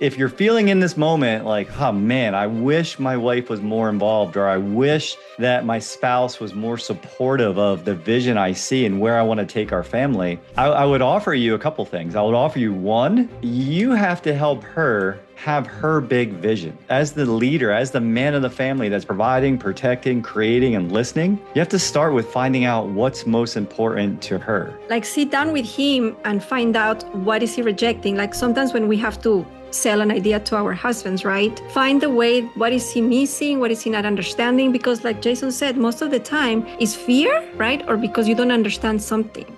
if you're feeling in this moment like, oh man, I wish my wife was more involved, or I wish that my spouse was more supportive of the vision I see and where I want to take our family, I would offer you a couple things. I would offer you one, you have to help her have her big vision. As the leader, as the man of the family that's providing, protecting, creating, and listening, you have to start with finding out what's most important to her. Like sit down with him and find out what is he rejecting. Like sometimes when we have to sell an idea to our husbands, right? Find the way, what is he missing? What is he not understanding? Because like Jason said, most of the time is fear, right? Or because you don't understand something.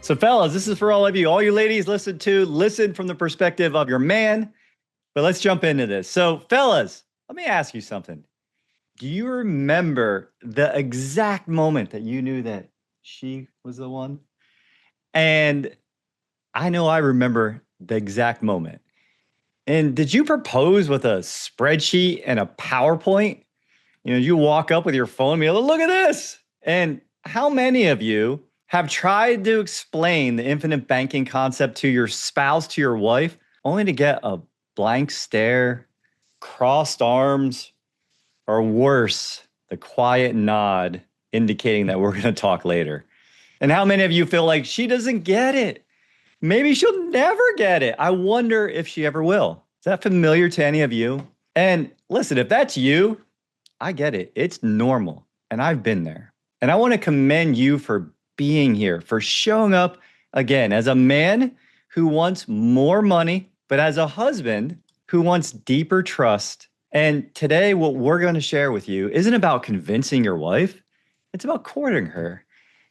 So fellas, this is for all of you. All you ladies, listen from the perspective of your man. But let's jump into this. So fellas, let me ask you something. Do you remember the exact moment that you knew that she was the one? And I know I remember the exact moment. And did you propose with a spreadsheet and a PowerPoint? You know, you walk up with your phone and be like, look at this. And how many of you have tried to explain the infinite banking concept to your spouse, to your wife, only to get a blank stare, crossed arms, or worse, the quiet nod indicating that we're going to talk later? And how many of you feel like she doesn't get it? Maybe she'll never get it. I wonder if she ever will. Is that familiar to any of you? And listen, if that's you, I get it. It's normal. And I've been there. And I want to commend you for being here, for showing up again as a man who wants more money, but as a husband who wants deeper trust. And today, what we're going to share with you isn't about convincing your wife. It's about courting her.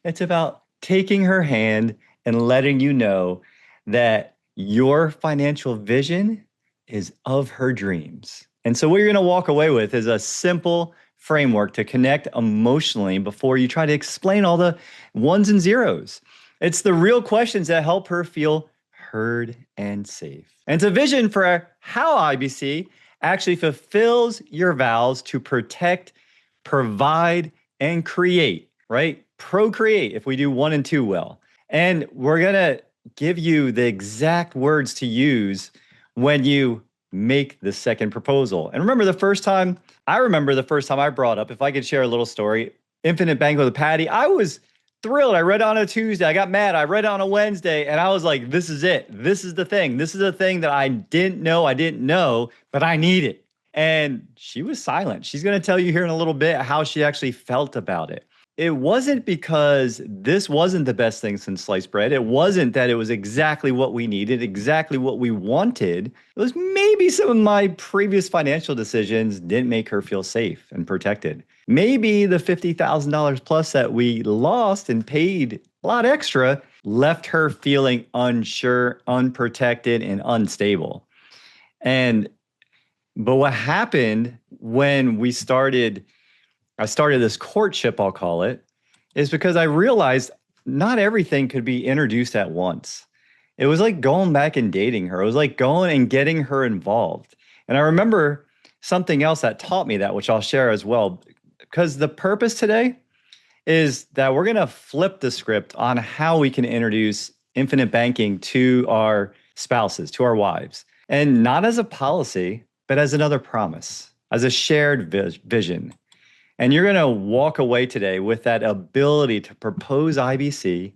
It's about taking her hand and letting you know that your financial vision is of her dreams. And so what you're going to walk away with is a simple framework to connect emotionally before you try to explain all the ones and zeros. It's the real questions that help her feel heard and safe. And it's a vision for how IBC actually fulfills your vows to protect, provide, and create, right? Procreate if we do 1 and 2 well. And we're going to give you the exact words to use when you make the second proposal. And remember the first time I brought up, if I could share a little story, Infinite Bank with a Patty, I was thrilled. I read it on a Tuesday. I got mad. I read it on a Wednesday. And I was like, this is it. This is the thing. This is the thing that I didn't know, but I need it. And she was silent. She's going to tell you here in a little bit how she actually felt about it. It wasn't because this wasn't the best thing since sliced bread. It wasn't that it was exactly what we needed, exactly what we wanted. It was maybe some of my previous financial decisions didn't make her feel safe and protected. Maybe the $50,000 plus that we lost and paid a lot extra left her feeling unsure, unprotected, and unstable. But what happened when I started this courtship, I'll call it, is because I realized not everything could be introduced at once. It was like going back and dating her. It was like going and getting her involved. And I remember something else that taught me that, which I'll share as well, because the purpose today is that we're going to flip the script on how we can introduce infinite banking to our spouses, to our wives, and not as a policy, but as another promise, as a shared vision. And you're going to walk away today with that ability to propose IBC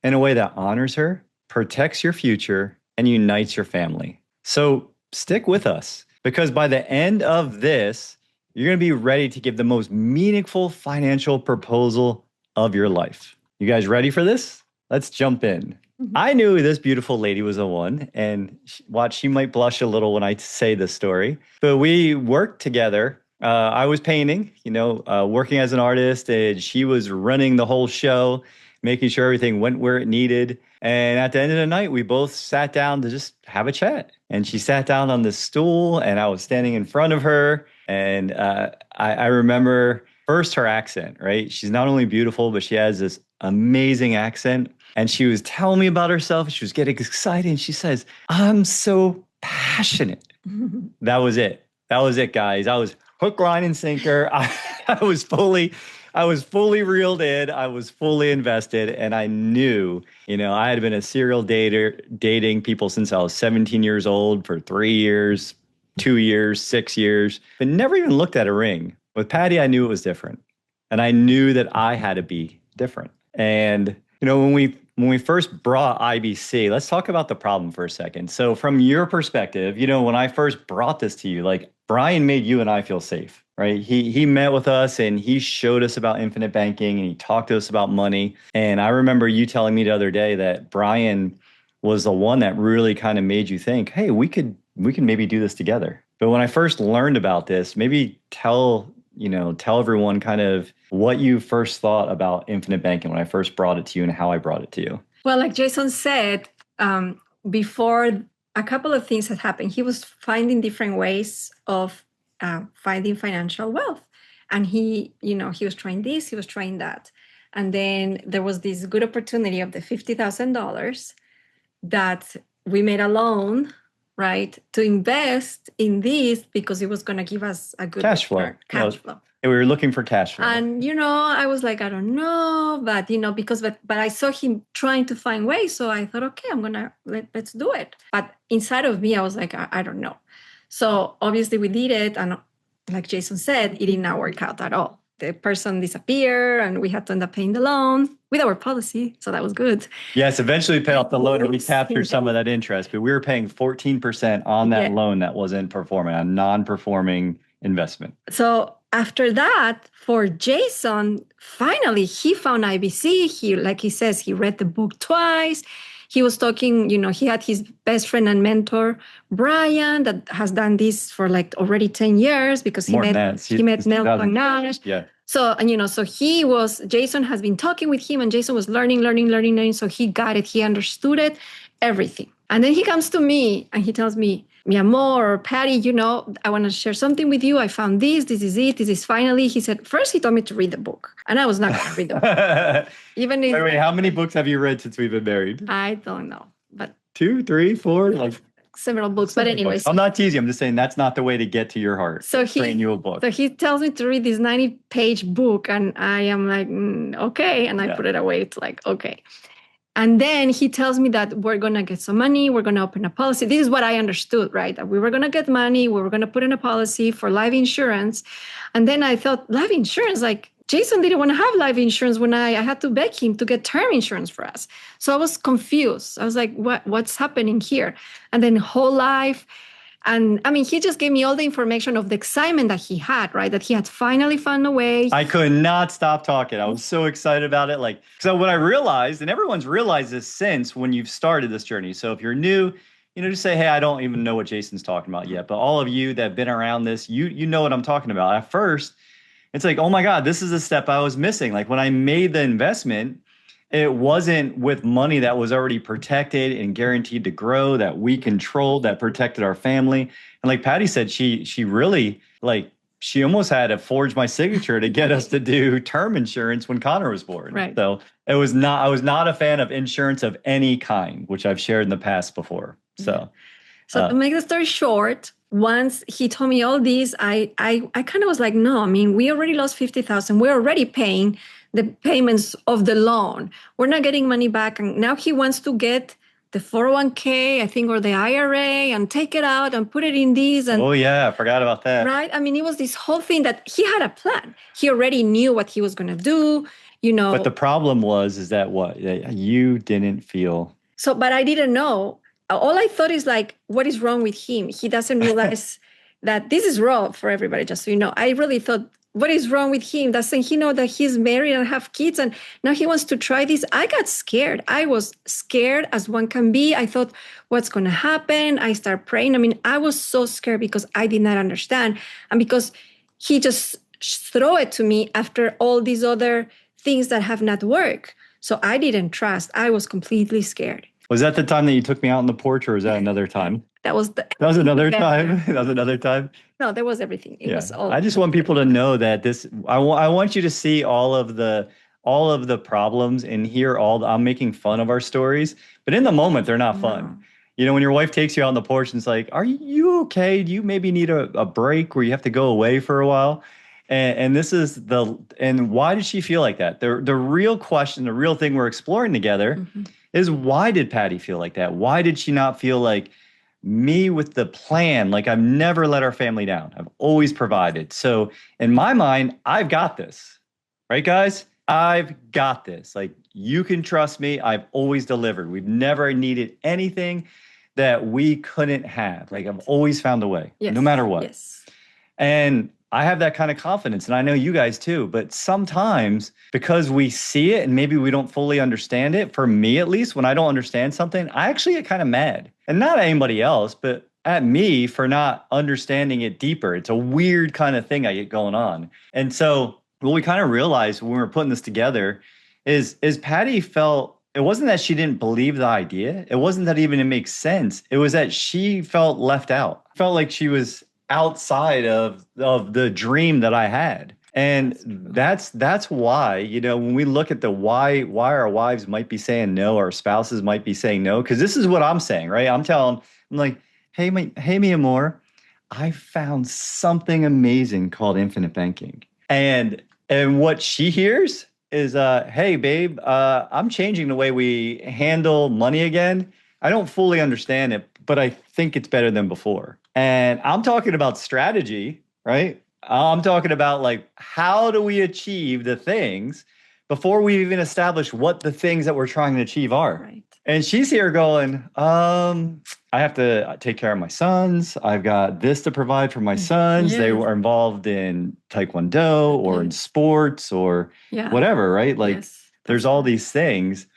in a way that honors her, protects your future, and unites your family. So stick with us, because by the end of this, you're going to be ready to give the most meaningful financial proposal of your life. You guys ready for this? Let's jump in. I knew this beautiful lady was the one, and watch, she might blush a little when I say this story, but we worked together. I was painting, working as an artist, and she was running the whole show, making sure everything went where it needed. And at the end of the night, we both sat down to just have a chat. And she sat down on this stool, and I was standing in front of her. And I remember first her accent, right? She's not only beautiful, but she has this amazing accent. And she was telling me about herself. She was getting excited. And she says, I'm so passionate. That was it. That was it, guys. I was hook, line, and sinker. I I was fully reeled in. I was fully invested. And I knew, I had been a serial dater, dating people since I was 17 years old for 3 years, 2 years, 6 years, but never even looked at a ring. With Patty, I knew it was different. And I knew that I had to be different. And, when we first brought IBC, let's talk about the problem for a second. So from your perspective, when I first brought this to you, like Brian made you and I feel safe, right? He met with us and he showed us about infinite banking and he talked to us about money. And I remember you telling me the other day that Brian was the one that really kind of made you think, hey, we can maybe do this together. But when I first learned about this, maybe tell everyone kind of what you first thought about infinite banking when I first brought it to you and how I brought it to you. Well, like Jason said, before a couple of things had happened, he was finding different ways of finding financial wealth. And he was trying this, he was trying that. And then there was this good opportunity of the $50,000 that we made a loan, right, to invest in this because it was going to give us a good cash flow. And we were looking for cash flow. And, I was like, I don't know, but, but I saw him trying to find ways. So I thought, okay, let's do it. But inside of me, I was like, I don't know. So obviously we did it. And like Jason said, it did not work out at all. The person disappeared and we had to end up paying the loan with our policy. So that was good. Yes, eventually paid off the loan and recaptured some of that interest. But we were paying 14% on that loan that wasn't performing, a non-performing investment. So after that, for Jason, finally, he found IBC. Like he says, he read the book twice. He was talking, he had his best friend and mentor, Brian, that has done this for like already 10 years because he met Nelson Nash. Yeah. So, so Jason has been talking with him and Jason was learning. So he got it. He understood it, everything. And then he comes to me and he tells me, mi amor, or Patty, I want to share something with you. I found this. This is it. This is finally. He said, first he told me to read the book. And I was not going to read the book. Wait, how many books have you read since we've been married? I don't know. But 2, 3, 4? Like several books. But anyways. I'm not teasing. I'm just saying that's not the way to get to your heart. So train you a book. So he tells me to read this 90-page book. And I am like, okay. And I put it away. It's like, okay. And then he tells me that we're going to get some money. We're going to open a policy. This is what I understood, right? That we were going to get money. We were going to put in a policy for life insurance. And then I thought, life insurance, like Jason didn't want to have life insurance when I had to beg him to get term insurance for us. So I was confused. I was like, what's happening here? And then whole life. And I mean, he just gave me all the information of the excitement that he had, right? That he had finally found a way. I could not stop talking. I was so excited about it. So what I realized, and everyone's realized this since when you've started this journey. So if you're new, just say, hey, I don't even know what Jason's talking about yet. But all of you that have been around this, you know what I'm talking about. At first, it's like, oh my God, this is a step I was missing. Like when I made the investment, it wasn't with money that was already protected and guaranteed to grow, that we controlled, that protected our family. And like Patty said, she really, she almost had to forge my signature to get us to do term insurance when Connor was born. Right. So I was not a fan of insurance of any kind, which I've shared in the past before. So to make the story short, once he told me all this, I kind of was like, no, I mean, we already lost $50,000. We're already paying the payments of the loan. We're not getting money back. And now he wants to get the 401k, I think, or the IRA and take it out and put it in this. And, oh, yeah. I forgot about that. Right. I mean, it was this whole thing that he had a plan. He already knew what he was going to do, But the problem is that what? You didn't feel. So, but I didn't know. All I thought is like, what is wrong with him? He doesn't realize that this is wrong for everybody, just so you know. I really thought, what is wrong with him? Doesn't he know that he's married and have kids and now he wants to try this? I got scared. I was scared as one can be. I thought, what's going to happen? I start praying. I mean, I was so scared because I did not understand. And because he just threw it to me after all these other things that have not worked. So I didn't trust. I was completely scared. Was that the time that you took me out on the porch or was that another time? That was another time. That was another time. No, there was everything. It was all. I just want people to know that I want you to see all of the problems and hear I'm making fun of our stories, but in the moment they're not fun. When your wife takes you out on the porch and it's like, are you okay? Do you maybe need a break where you have to go away for a while? And this is and why did she feel like that? The real question, the real thing we're exploring together is, why did Patty feel like that? Why did she not feel like me with the plan? Like, I've never let our family down. I've always provided. So in my mind, I've got this, right, guys? I've got this. Like, you can trust me. I've always delivered. We've never needed anything that we couldn't have. Like, I've always found a way, no matter what. Yes. And I have that kind of confidence, and I know you guys too. But sometimes, because we see it and maybe we don't fully understand it, for me at least, when I don't understand something, I actually get kind of mad. And not at anybody else, but at me for not understanding it deeper. It's a weird kind of thing I get going on. And so what we kind of realized when we were putting this together is Patty felt, it wasn't that she didn't believe the idea. It wasn't that even it makes sense. It was that she felt left out. Felt like she was outside of the dream that I had. And that's why, when we look at the why our wives might be saying no, our spouses might be saying no, because this is what I'm saying, right? I'm like, hey, mi amor, I found something amazing called infinite banking. And what she hears is, hey, babe, I'm changing the way we handle money again. I don't fully understand it, but I think it's better than before. And I'm talking about strategy, right? I'm talking about, like, how do we achieve the things before we even establish what the things that we're trying to achieve are. Right. And she's here going, I have to take care of my sons. I've got this to provide for my sons. Yes. They were involved in Taekwondo or in sports or whatever, right? Like, there's all these things.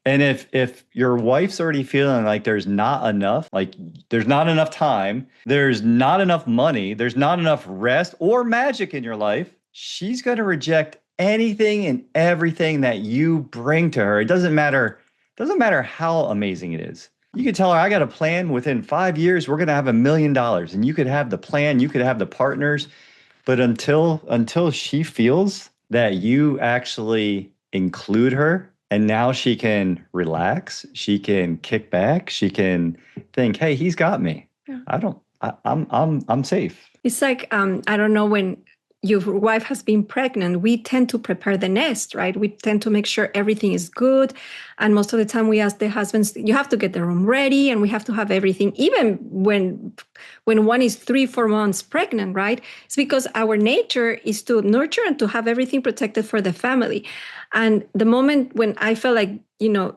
And if your wife's already feeling like there's not enough, like there's not enough time, there's not enough money, there's not enough rest or magic in your life, she's going to reject anything and everything that you bring to her. It doesn't matter how amazing it is. You could tell her, I got a plan. Within 5 years, we're going to have $1 million. And you could have the plan, you could have the partners. But until she feels that you actually include her, and now she can relax, she can kick back, she can think, hey, he's got me. Yeah. I'm safe. It's like, I don't know, when your wife has been pregnant, we tend to prepare the nest, right? We tend to make sure everything is good. And most of the time we ask the husbands, you have to get the room ready and we have to have everything, even when one is 3-4 months pregnant, right? It's because our nature is to nurture and to have everything protected for the family. And the moment when I felt like,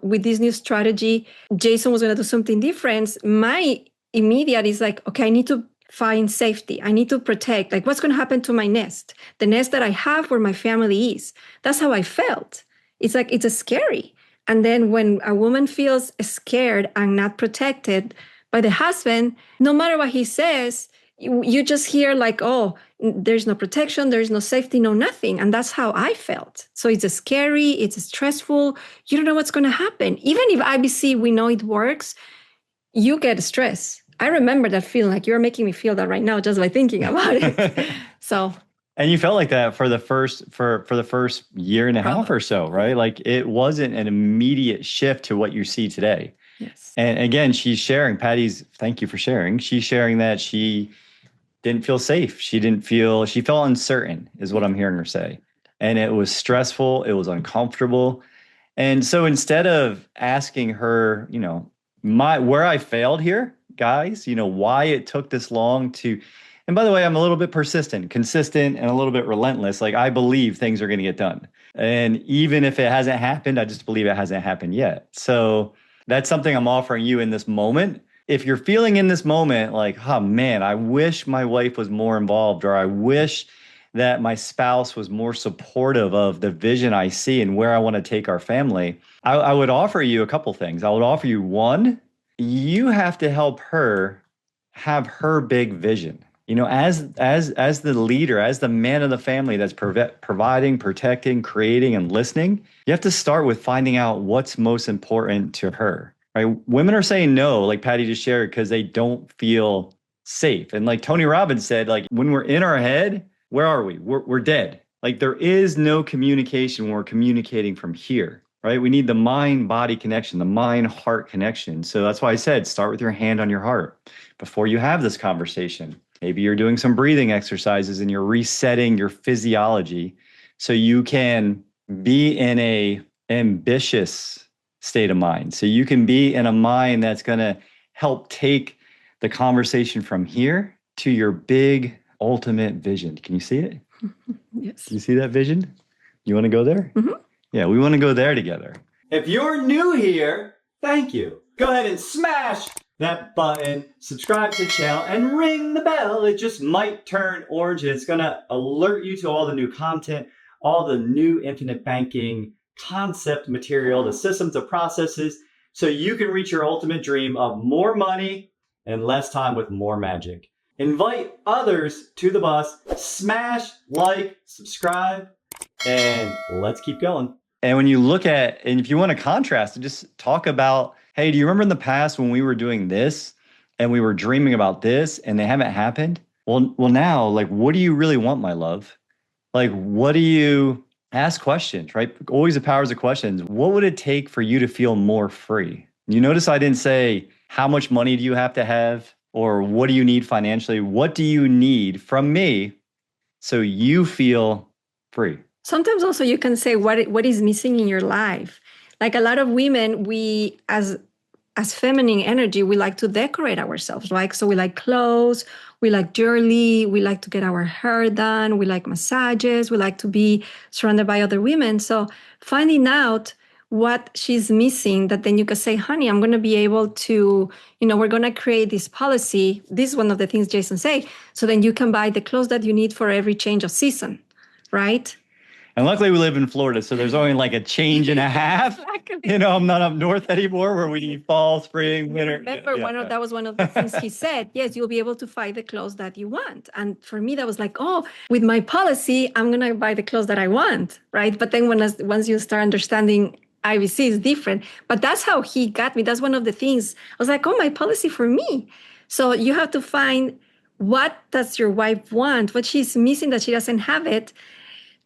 with this new strategy, Jason was going to do something different, my immediate is like, okay, I need to find safety. I need to protect, like, what's going to happen to my nest? The nest that I have where my family is. That's how I felt. It's like, it's scary. And then when a woman feels scared and not protected by the husband, no matter what he says, you just hear like, oh, there's no protection, there's no safety, no nothing. And that's how I felt. So it's scary, it's stressful. You don't know what's going to happen. Even if IBC, we know it works, you get stress. I remember that feeling. Like, you're making me feel that right now just by thinking about it. So. And you felt like that for the first year and a half or so, right? Like, it wasn't an immediate shift to what you see today. Yes. And again, she's sharing, thank you for sharing. She's sharing that she didn't feel safe. She felt uncertain, is what I'm hearing her say. And it was stressful. It was uncomfortable. And so instead of asking her, where I failed here, guys, why it took this long to, and by the way, I'm a little bit persistent, consistent, and a little bit relentless. Like, I believe things are going to get done. And even if it hasn't happened, I just believe it hasn't happened yet. So that's something I'm offering you in this moment. If you're feeling in this moment like, oh man, I wish my wife was more involved, or I wish that my spouse was more supportive of the vision I see and where I want to take our family, I would offer you a couple things. I would offer you, one, you have to help her have her big vision. As the leader, as the man of the family that's providing, protecting, creating, and listening, you have to start with finding out what's most important to her. Right? Women are saying no, like Patty just shared, because they don't feel safe. And like Tony Robbins said, like, when we're in our head, where are we? We're dead. Like, there is no communication when we're communicating from here. Right? We need the mind-body connection, the mind-heart connection. So that's why I said, start with your hand on your heart. before you have this conversation. Maybe you're doing some breathing exercises and you're resetting your physiology so you can be in a ambitious state of mind. So you can be in a mind that's going to help take the conversation from here to your big ultimate vision. Can you see it? Yes. Can you see that vision? You want to go there? Mm-hmm. Yeah, we want to go there together. If you're new here, thank you. Go ahead and smash that button, subscribe to the channel, and ring the bell. It just might turn orange and it's going to alert you to all the new content, all the new infinite banking concept material, the systems, the processes, so you can reach your ultimate dream of more money and less time with more magic. Invite others to the bus, smash, like, subscribe, and let's keep going. And when you look at, and if you want to contrast, just talk about, hey, do you remember in the past when we were doing this and we were dreaming about this and they haven't happened? Well, now, like, what do you really want, my love? Like, what do you ask questions, right? Always the powers of questions. What would it take for you to feel more free? You notice I didn't say, how much money do you have to have? Or what do you need financially? What do you need from me so you feel free? Sometimes also you can say what is missing in your life. Like a lot of women, we as feminine energy, we like to decorate ourselves, right? So we like clothes, we like jewelry, we like to get our hair done, we like massages, we like to be surrounded by other women. So finding out what she's missing, that then you can say, honey, I'm going to be able to, we're going to create this policy. This is one of the things Jason say. So then you can buy the clothes that you need for every change of season, right? And luckily we live in Florida, so there's only like a change and a half. Exactly. I'm not up north anymore where we need fall, spring, winter. Remember, that was one of the things he said. Yes, you'll be able to find the clothes that you want. And for me, that was like, with my policy, I'm going to buy the clothes that I want, right? But then once you start understanding IBC is different. But that's how he got me. That's one of the things. I was like, my policy for me. So you have to find what does your wife want, what she's missing that she doesn't have it.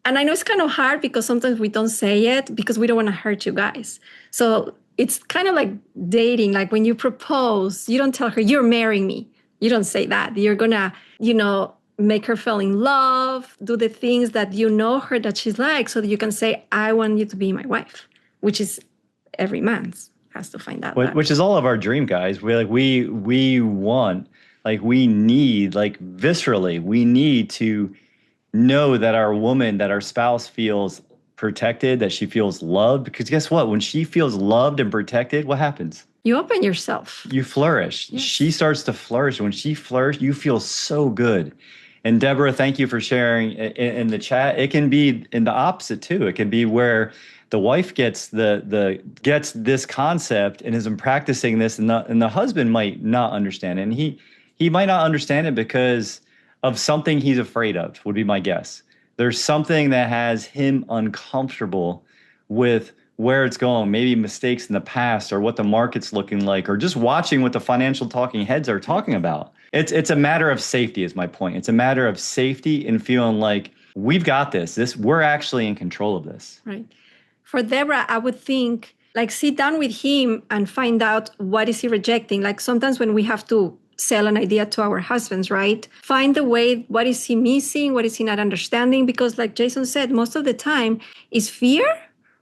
And I know it's kind of hard because sometimes we don't say it because we don't want to hurt you guys. So it's kind of like dating. Like when you propose, you don't tell her, you're marrying me. You don't say that. You're going to, make her fall in love, do the things that her that she's like, so that you can say, I want you to be my wife, which is every man's has to find out. Which is all of our dream, guys. We want, we need, viscerally, we need to know that our woman, that our spouse feels protected, that she feels loved. Because guess what? When she feels loved and protected, what happens? You open yourself. You flourish. Yes. She starts to flourish. When she flourishes, you feel so good. And Deborah, thank you for sharing in the chat. It can be in the opposite too. It can be where the wife gets gets this concept and isn't practicing this, and the husband might not understand it. And he might not understand it because of something he's afraid of, would be my guess. There's something that has him uncomfortable with where it's going, maybe mistakes in the past or what the market's looking like, or just watching what the financial talking heads are talking about. It's a matter of safety is my point. It's a matter of safety and feeling like we've got this. We're actually in control of this. Right. For Deborah, I would think sit down with him and find out what is he rejecting. Like sometimes when we have to sell an idea to our husbands, right? Find the way, what is he missing? What is he not understanding? Because like Jason said, most of the time is fear,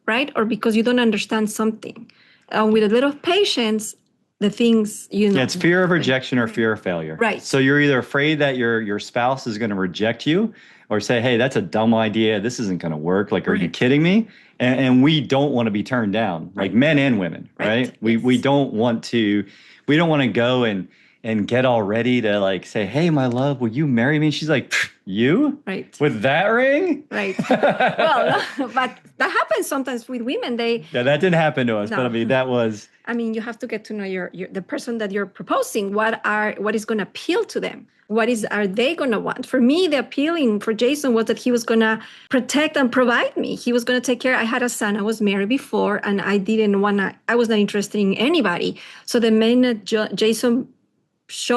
right? Or because you don't understand something. With a little patience, the things, Yeah, it's fear of rejection or fear of failure. Right. So you're either afraid that your spouse is going to reject you or say, hey, that's a dumb idea. This isn't going to work. Like, are you kidding me? And we don't want to be turned down, like men and women, right? Yes. We don't want to go and get all ready to say, hey, my love, will you marry me? And she's like, you? Right. With that ring? Right. Well, but that happens sometimes with women. Yeah, that didn't happen to us. No. But I mean, that was. I mean, you have to get to know the person that you're proposing. What is going to appeal to them? Are they going to want? For me, the appealing for Jason was that he was going to protect and provide me. He was going to take care. I had a son. I was married before, and I was not interested in anybody. So the minute Jason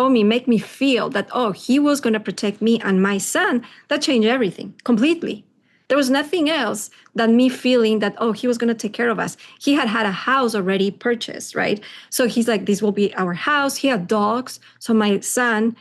make me feel that, he was going to protect me and my son, that changed everything completely. There was nothing else than me feeling that, oh, he was going to take care of us. He had a house already purchased, right? So he's like, this will be our house. He had dogs. So my son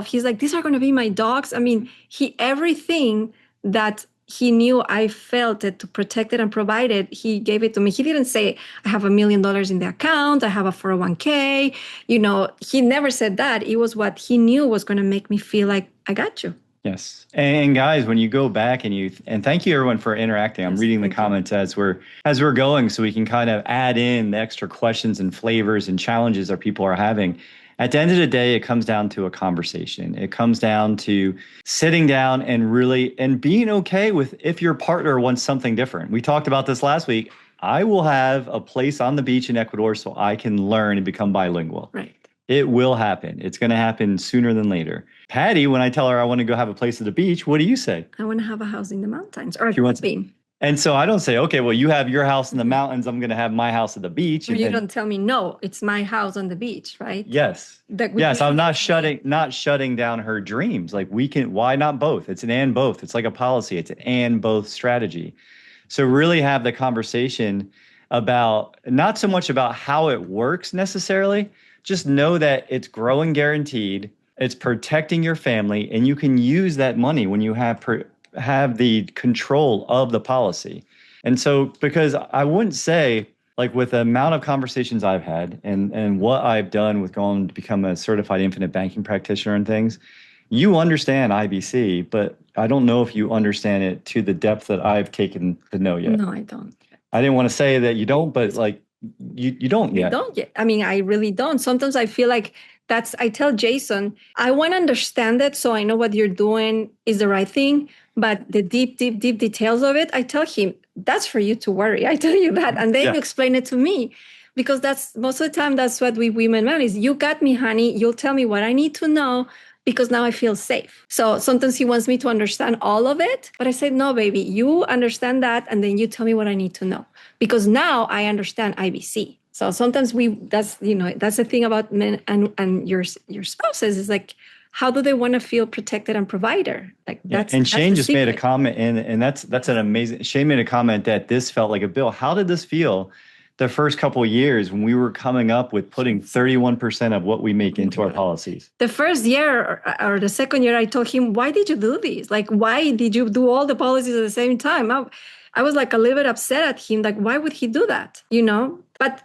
he's like, these are going to be my dogs. I mean, everything that he knew I felt it to protect it and provide it, he gave it to me. He didn't say, I have $1 million in the account, I have a 401k. He never said that. It was what he knew was going to make me feel like, I got you. Yes. And guys, when you go back and thank you everyone for interacting. I'm reading the comments as we're going, so we can kind of add in the extra questions and flavors and challenges that people are having. At the end of the day, it comes down to a conversation. It comes down to sitting down and being okay with if your partner wants something different. We talked about this last week. I will have a place on the beach in Ecuador so I can learn and become bilingual. Right. It will happen. It's going to happen sooner than later. Patty, when I tell her I want to go have a place at the beach, what do you say? I want to have a house in the mountains or a cabin. And so I don't say, okay, well, you have your house in the mountains. I'm going to have my house at the beach. Or you don't tell me, no, it's my house on the beach, right? Yes. Yes, I'm not shutting down her dreams. Like why not both? It's an and both. It's like a policy. It's an and both strategy. So really have the conversation about, not so much about how it works necessarily, just know that it's growing guaranteed, it's protecting your family, and you can use that money when you have the control of the policy. And so, because I wouldn't say, like with the amount of conversations I've had and what I've done with going to become a certified infinite banking practitioner and things, you understand IBC, but I don't know if you understand it to the depth that I've taken to know yet. No, I don't. I didn't want to say that you don't, but like you don't yet. You don't yet. I mean, I really don't. Sometimes I feel like I tell Jason, I want to understand it so I know what you're doing is the right thing. But the deep details of it, I tell him, that's for you to worry. I tell you that. And then you explain it to me. Because that's most of the time, that's what we women want is, you got me, honey. You'll tell me what I need to know because now I feel safe. So sometimes he wants me to understand all of it. But I said, no, baby, you understand that. And then you tell me what I need to know. Because now I understand IBC. So sometimes that's the thing about men and your spouses is like, how do they want to feel protected and provided? Like and Shane just made a comment, and that's an amazing. Shane made a comment that this felt like a bill. How did this feel the first couple of years when we were coming up with putting 31% of what we make into our policies? The first year or the second year, I told him, why did you do this? Like, why did you do all the policies at the same time? I was like a little bit upset at him. Like, why would he do that?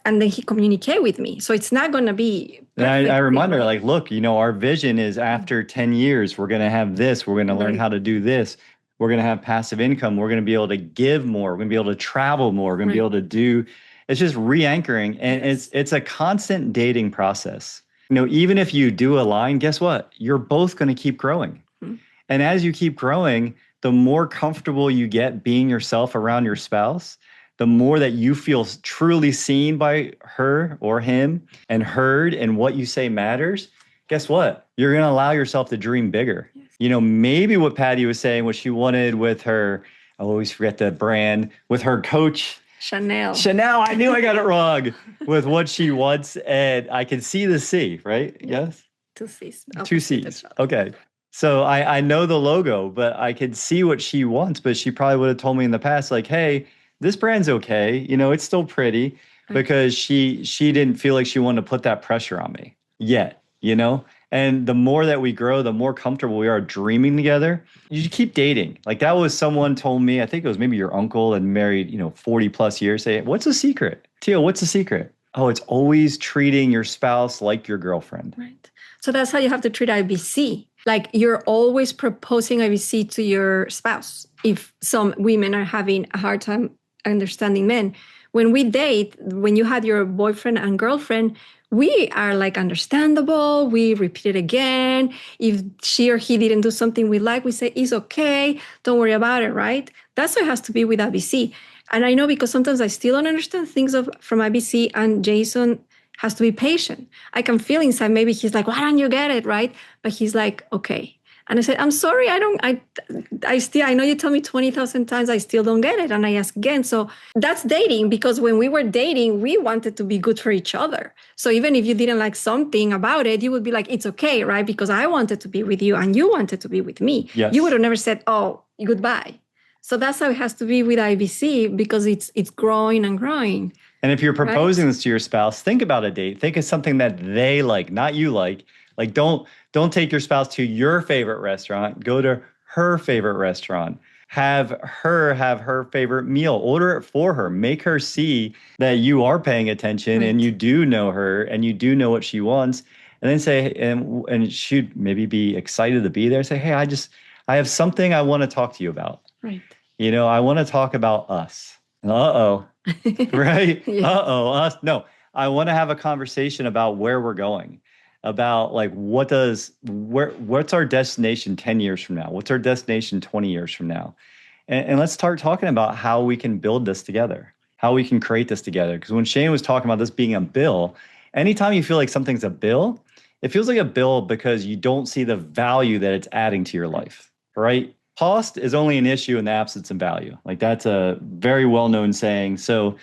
And then he communicated with me. So it's not going to be. And I remind her, like, look, our vision is after 10 years, we're going to have this. We're going to learn how to do this. We're going to have passive income. We're going to be able to give more. We're going to be able to travel more. We're going to be able to do. It's just re-anchoring. And it's a constant dating process. Even if you do align, guess what? You're both going to keep growing. Mm-hmm. And as you keep growing, the more comfortable you get being yourself around your spouse, the more that you feel truly seen by her or him and heard, and what you say matters, guess what? You're going to allow yourself to dream bigger. Yes. Maybe what Patty was saying, what she wanted with her, I always forget the brand, with her coach. Chanel, I knew I got it wrong with what she wants. And I can see the C, right? Yeah. Yes? Two C's. Two C's. Okay. So I know the logo, but I could see what she wants. But she probably would have told me in the past, like, hey, this brand's okay. It's still pretty, because she didn't feel like she wanted to put that pressure on me yet, And the more that we grow, the more comfortable we are dreaming together. You keep dating. Like that was someone told me, I think it was maybe your uncle and married, 40 plus years. Say, what's the secret? Tio, what's the secret? Oh, it's always treating your spouse like your girlfriend. Right. So that's how you have to treat IBC. Like you're always proposing IBC to your spouse. If some women are having a hard time understanding men, when we date, when you had your boyfriend and girlfriend, we are like understandable. We repeat it again. If she or he didn't do something we like, we say, it's okay. Don't worry about it, right? That's how it has to be with IBC. And I know because sometimes I still don't understand things from IBC, and Jason has to be patient. I can feel inside, maybe he's like, why don't you get it, right? But he's like, okay. And I said, I'm sorry, I know you tell me 20,000 times, I still don't get it. And I ask again. So that's dating, because when we were dating, we wanted to be good for each other. So even if you didn't like something about it, you would be like, it's okay, right? Because I wanted to be with you and you wanted to be with me. Yes. You would have never said, oh, goodbye. So that's how it has to be with IBC, because it's growing and growing. And if you're proposing this to your spouse, think about a date. Think of something that they like, not you like. Like don't take your spouse to your favorite restaurant. Go to her favorite restaurant. Have her favorite meal. Order it for her. Make her see that you are paying attention and you do know her and you do know what she wants. And then say, and she'd maybe be excited to be there. Say, hey, I have something I want to talk to you about. Right. You know, I want to talk about us. Uh-oh. Right? Yeah. Uh-oh, us. No, I want to have a conversation about where we're going, about like what's our destination 10 years from now? What's our destination 20 years from now? And let's start talking about how we can build this together, how we can create this together. Because when Shane was talking about this being a bill, anytime you feel like something's a bill, it feels like a bill because you don't see the value that it's adding to your life, right? Cost is only an issue in the absence of value. Like that's a very well-known saying. So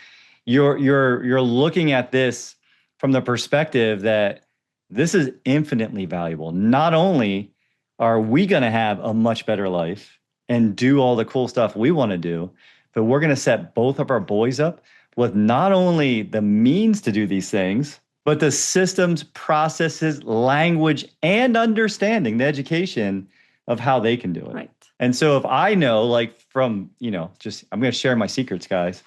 you're looking at this from the perspective that this is infinitely valuable. Not only are we going to have a much better life and do all the cool stuff we want to do, but we're going to set both of our boys up with not only the means to do these things, but the systems, processes, language, and understanding, the education of how they can do it. Right. And so if I know, like from, just I'm going to share my secrets, guys.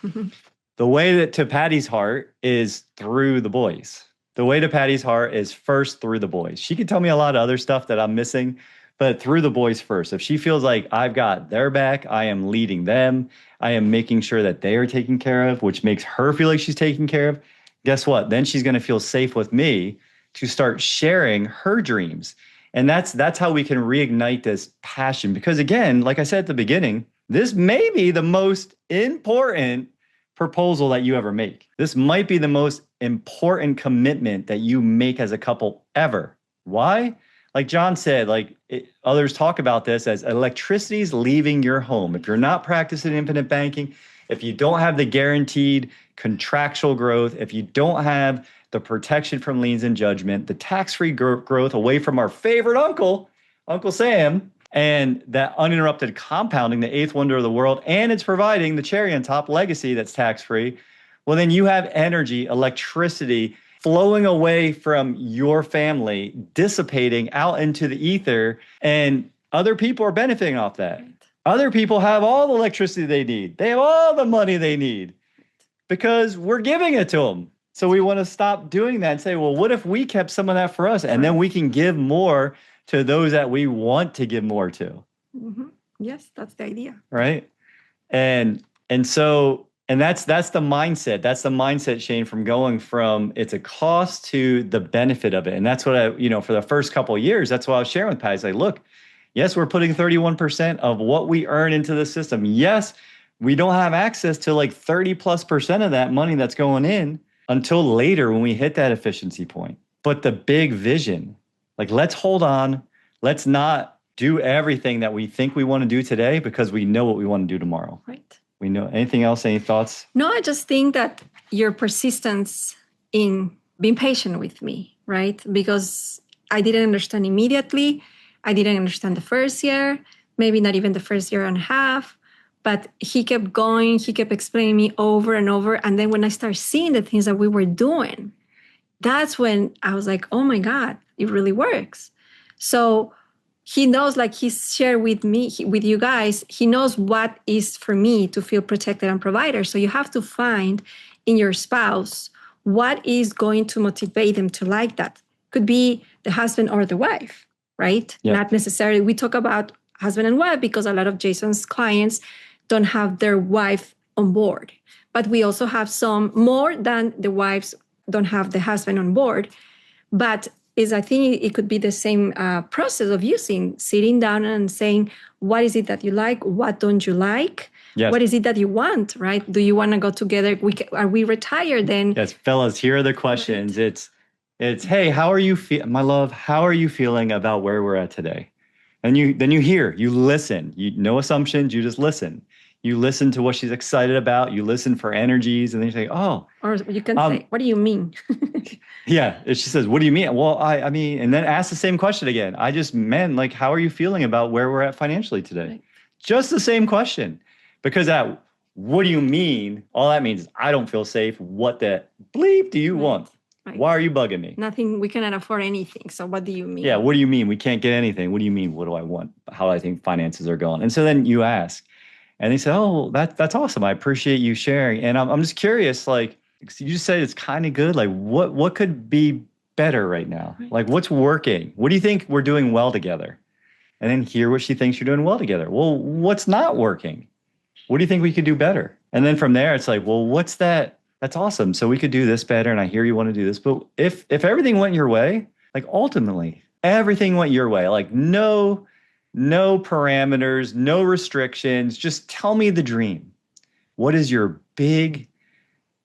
The way that to Patty's heart is through the boys. The way to Patty's heart is first through the boys. She can tell me a lot of other stuff that I'm missing, but through the boys first. If she feels like I've got their back, I am leading them. I am making sure that they are taken care of, which makes her feel like she's taken care of. Guess what? Then she's going to feel safe with me to start sharing her dreams. And that's how we can reignite this passion. Because again, like I said at the beginning, this may be the most important proposal that you ever make. This might be the most important commitment that you make as a couple ever. Why? Like John said, others talk about this as electricity's leaving your home. If you're not practicing infinite banking, if you don't have the guaranteed contractual growth, if you don't have the protection from liens and judgment, the tax-free growth away from our favorite uncle, Uncle Sam, and that uninterrupted compounding, the eighth wonder of the world, and it's providing the cherry on top legacy that's tax-free, well, then you have energy, electricity flowing away from your family, dissipating out into the ether, and other people are benefiting off that. Right. Other people have all the electricity they need. They have all the money they need because we're giving it to them. So we want to stop doing that and say, well, what if we kept some of that for us? And then we can give more to those that we want to give more to. Mm-hmm. Yes, that's the idea. Right. And that's the mindset. That's the mindset, Shane, from going from it's a cost to the benefit of it. And that's what for the first couple of years, that's what I was sharing with Pat. It's like, look, yes, we're putting 31% of what we earn into the system. Yes, we don't have access to like 30+% of that money that's going in until later when we hit that efficiency point. But the big vision, like let's hold on. Let's not do everything that we think we want to do today because we know what we want to do tomorrow. Right. We know. Anything else? Any thoughts? No, I just think that your persistence in being patient with me, right? Because I didn't understand immediately. I didn't understand the first year, maybe not even the first year and a half. But he kept going, he kept explaining me over and over. And then when I started seeing the things that we were doing, that's when I was like, oh my God, it really works. So he knows, like he's shared with me, with you guys, he knows what is for me to feel protected and provider. So you have to find in your spouse what is going to motivate them to like that. Could be the husband or the wife, right? Yep. Not necessarily. We talk about husband and wife because a lot of Jason's clients don't have their wife on board. But we also have some more than the wives don't have the husband on board. But I think it could be the same process of sitting down and saying, what is it that you like? What don't you like? Yes. What is it that you want, right? Do you want to go together? Are we retired then? Yes, fellas, here are the questions. Right. It's hey, how are you my love, how are you feeling about where we're at today? And then you hear, you listen. No assumptions, you just listen. You listen to what she's excited about. You listen for energies, and then you say, "Oh." Or you can say, "What do you mean?" Yeah, if she says, "What do you mean?" Well, I mean, and then ask the same question again. I just meant, like, how are you feeling about where we're at financially today? Right. Just the same question. Because that, what do you mean? All that means is I don't feel safe. What the bleep do you want? Right. Why are you bugging me? Nothing, we cannot afford anything. So what do you mean? Yeah, what do you mean? We can't get anything. What do you mean? What do I want? How do I think finances are going? And so then you ask, and they say, oh, that's awesome. I appreciate you sharing. And I'm just curious, like, you just said it's kind of good. Like, what could be better right now? Right. Like, what's working? What do you think we're doing well together? And then hear what she thinks you're doing well together. Well, what's not working? What do you think we could do better? And then from there, it's like, well, what's that? That's awesome. So we could do this better. And I hear you want to do this. But if everything went your way, like ultimately everything went your way, like no parameters, no restrictions, just tell me the dream. What is your big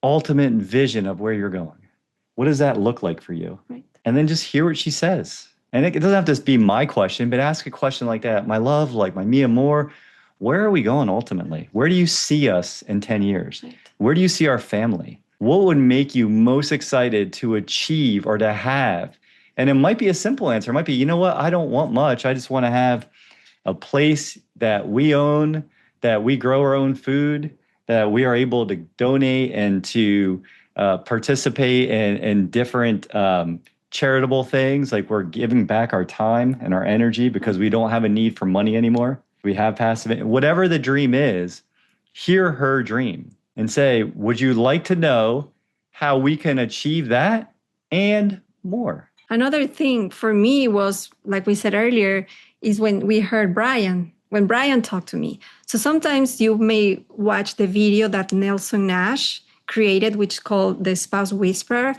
ultimate vision of where you're going? What does that look like for you? Right. And then just hear what she says. And it doesn't have to be my question, but ask a question like that. My love, like my Mia Moore, where are we going ultimately? Where do you see us in 10 years? Right. Where do you see our family? What would make you most excited to achieve or to have? And it might be a simple answer. It might be, you know what? I don't want much. I just want to have a place that we own, that we grow our own food, that we are able to donate and to participate in different charitable things. Like we're giving back our time and our energy because we don't have a need for money anymore. We have passive, whatever the dream is, hear her dream and say, would you like to know how we can achieve that and more? Another thing for me was, like we said earlier, is when we heard when Brian talked to me. So sometimes you may watch the video that Nelson Nash created, which is called The Spouse Whisperer.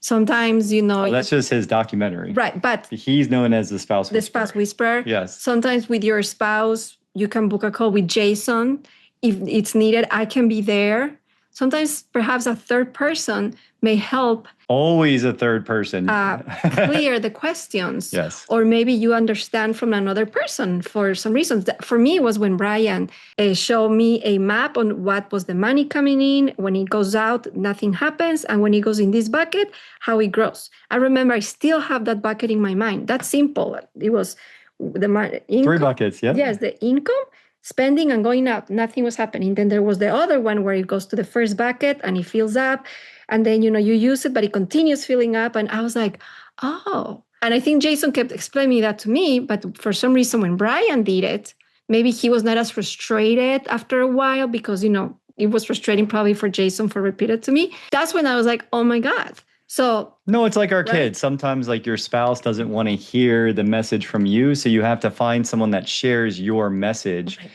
Sometimes, that's just his documentary. Right. But he's known as the Spouse Whisperer. The Spouse Whisperer. Yes. Sometimes with your spouse, you can book a call with Jason. If it's needed, I can be there. Sometimes perhaps a third person may help. Always a third person. Clear the questions. Yes. Or maybe you understand from another person for some reasons. For me, it was when Brian showed me a map on what was the money coming in. When it goes out, nothing happens. And when it goes in this bucket, how it grows. I remember I still have that bucket in my mind. That's simple. It was the income. 3 buckets, yeah. Yes, the income, spending, and going out. Nothing was happening. Then there was the other one where it goes to the first bucket and it fills up. And then, you use it, but it continues filling up. And I was like, oh. And I think Jason kept explaining that to me. But for some reason, when Brian did it, maybe he was not as frustrated after a while because, it was frustrating probably for Jason for repeated to me. That's when I was like, oh my God. So no, it's like our kids. Sometimes like your spouse doesn't want to hear the message from you. So you have to find someone that shares your message. Right.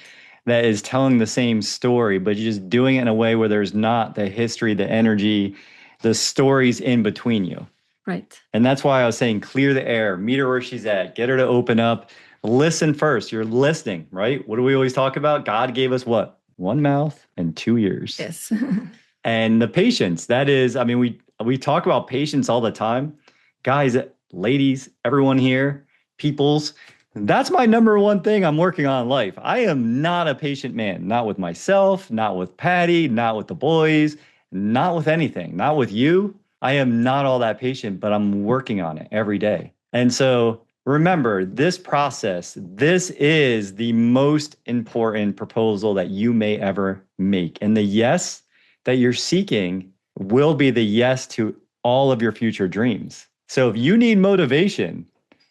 That is telling the same story, but you're just doing it in a way where there's not the history, the energy, the stories in between you. Right. And that's why I was saying clear the air, meet her where she's at, get her to open up, listen first. You're listening, right? What do we always talk about? God gave us what? 1 mouth and 2 ears. Yes. And the patience, that is, we talk about patience all the time. Guys, ladies, everyone here, peoples, that's my number one thing I'm working on in life. I am not a patient man, not with myself, not with Patty, not with the boys, not with anything, not with you. I am not all that patient, but I'm working on it every day. And so remember, this process, this is the most important proposal that you may ever make. And the yes that you're seeking will be the yes to all of your future dreams. So if you need motivation,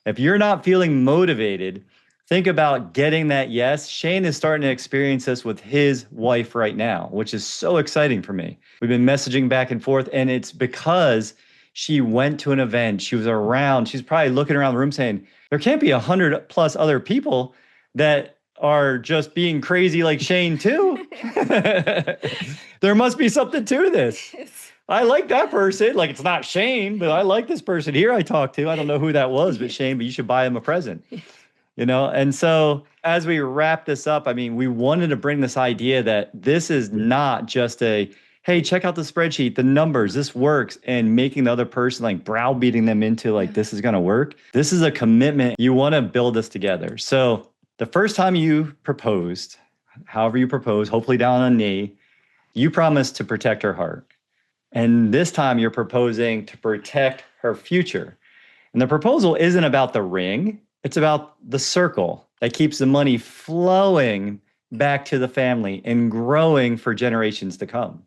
if you're not feeling motivated, think about getting that yes. Shane is starting to experience this with his wife right now, which is so exciting for me. We've been messaging back and forth, and it's because she went to an event. She was around. She's probably looking around the room saying, there can't be 100+ other people that are just being crazy like Shane too. There must be something to this. I like that person. Like, it's not Shane, but I like this person here I talked to. I don't know who that was, but Shane, but you should buy him a present. And so as we wrap this up, we wanted to bring this idea that this is not just a, hey, check out the spreadsheet, the numbers, this works, and making the other person like browbeating them into like, this is going to work. This is a commitment. You want to build this together. So the first time you proposed, however you proposed, hopefully down on a knee, you promised to protect her heart. And this time you're proposing to protect her future. And the proposal isn't about the ring. It's about the circle that keeps the money flowing back to the family and growing for generations to come.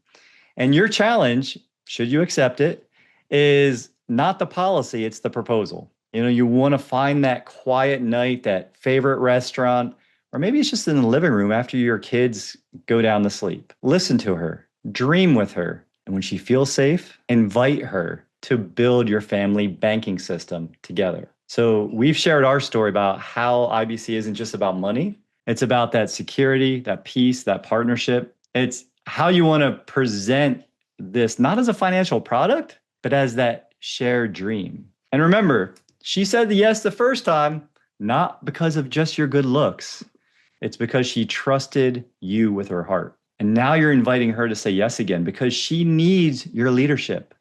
And your challenge, should you accept it, is not the policy, it's the proposal. You know, you want to find that quiet night, that favorite restaurant, or maybe it's just in the living room after your kids go down to sleep. Listen to her, dream with her, and when she feels safe, invite her to build your family banking system together. So we've shared our story about how IBC isn't just about money. It's about that security, that peace, that partnership. It's how you want to present this, not as a financial product, but as that shared dream. And remember, she said yes the first time, not because of just your good looks. It's because she trusted you with her heart. And now you're inviting her to say yes again because she needs your leadership.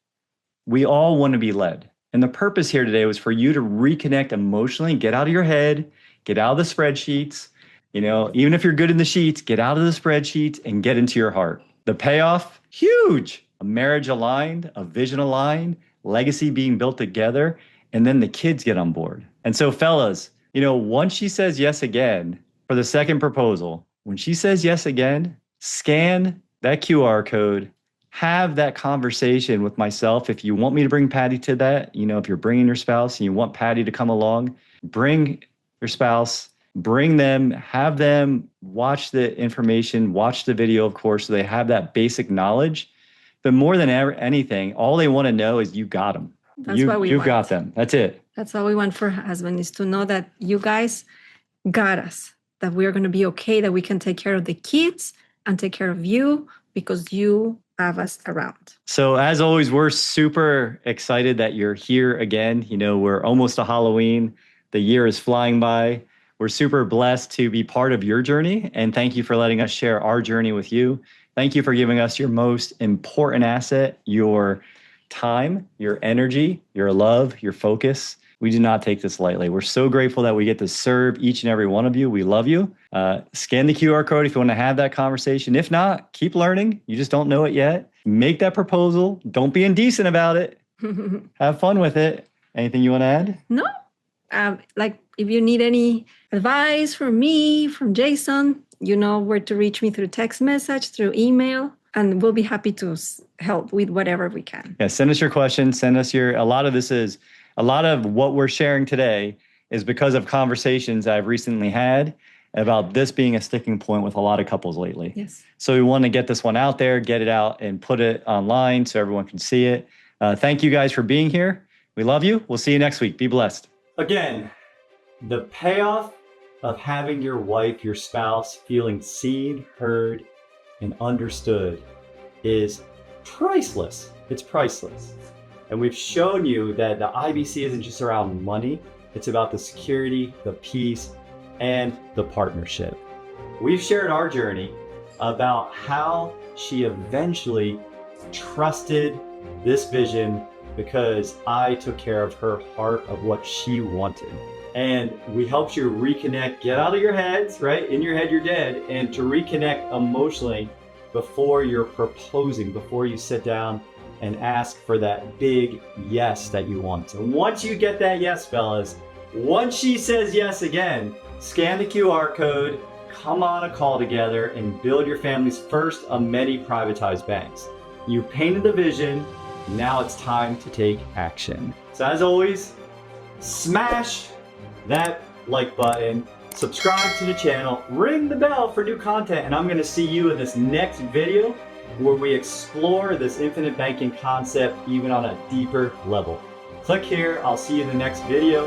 We all want to be led. And the purpose here today was for you to reconnect emotionally, get out of your head, get out of the spreadsheets. You know, even if you're good in the sheets, get out of the spreadsheets and get into your heart. The payoff, huge. A marriage aligned, a vision aligned, legacy being built together, and then the kids get on board. And so fellas, you know, once she says yes again for the second proposal, when she says yes again, scan that QR code, have that conversation with myself. If you want me to bring Patty to that, you know, if you're bringing your spouse and you want Patty to come along, bring your spouse, bring them, have them watch the information, watch the video, of course, so they have that basic knowledge. But more than anything, all they want to know is you got them. That's what we want. You got them. That's it. That's all we want for husband is to know that you guys got us, that we're going to be okay, that we can take care of the kids and take care of you because you have us around. So as always, we're super excited that you're here again. You know, we're almost to Halloween. The year is flying by. We're super blessed to be part of your journey. And thank you for letting us share our journey with you. Thank you for giving us your most important asset, your time, your energy, your love, your focus. We do not take this lightly. We're so grateful that we get to serve each and every one of you. We love you. Scan the QR code if you want to have that conversation. If not, keep learning. You just don't know it yet. Make that proposal. Don't be indecent about it. Have fun with it. Anything you want to add? No. Like if you need any advice from me, from Jason, you know where to reach me through text message, through email, and we'll be happy to help with whatever we can. Yeah, send us your questions. Send us a lot of what we're sharing today is because of conversations I've recently had about this being a sticking point with a lot of couples lately. Yes. So we want to get this one out there, get it out and put it online so everyone can see it. Thank you guys for being here. We love you. We'll see you next week. Be blessed. Again, the payoff of having your wife, your spouse, feeling seen, heard, and understood is priceless. It's priceless. And we've shown you that the IBC isn't just around money. It's about the security, the peace, and the partnership. We've shared our journey about how she eventually trusted this vision because I took care of her heart of what she wanted. And we helped you reconnect, get out of your heads, right? In your head, you're dead. And to reconnect emotionally before you're proposing, before you sit down and ask for that big yes that you want. So once you get that yes, fellas, once she says yes again, scan the QR code, come on a call together and build your family's first of many privatized banks. You painted the vision, now it's time to take action. So as always, smash that like button, subscribe to the channel, ring the bell for new content, and I'm gonna see you in this next video where we explore this infinite banking concept even on a deeper level. Click here, I'll see you in the next video.